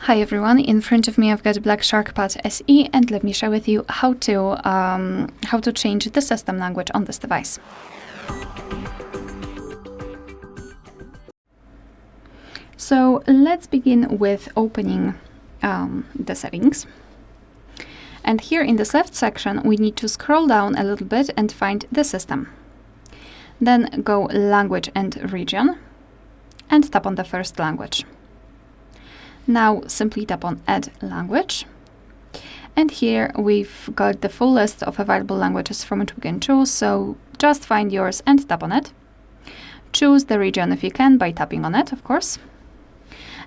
Hi everyone, in front of me I've got Black Shark Pad SE, and let me share with you how to change the system language on this device. So let's begin with opening the settings. And here in this left section we need to scroll down a little bit and find the system. Then go language and region and tap on the first language. Now simply tap on Add Language, and here we've got the full list of available languages from which we can choose, so just find yours and tap on it. Choose the region if you can by tapping on it, of course.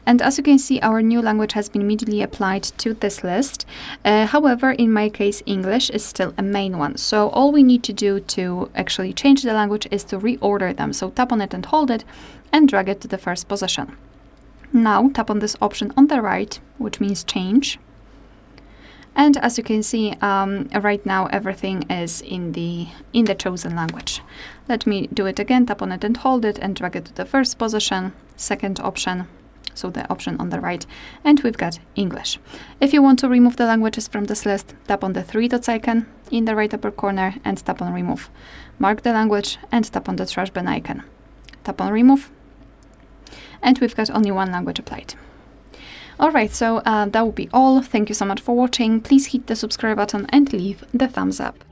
And as you can see, our new language has been immediately applied to this list. However, in my case, English is still a main one. So all we need to do to actually change the language is to reorder them. So tap on it and hold it and drag it to the first position. Now tap on this option on the right, which means change. And as you can see, right now everything is in the chosen language. Let me do it again. Tap on it and hold it and drag it to the first position, second option, so the option on the right, and we've got English. If you want to remove the languages from this list, tap on the three dots icon in the right upper corner and tap on remove. Mark the language and tap on the trash bin icon. Tap on remove. And we've got only one language applied. Alright, so that will be all. Thank you so much for watching. Please hit the subscribe button and leave the thumbs up.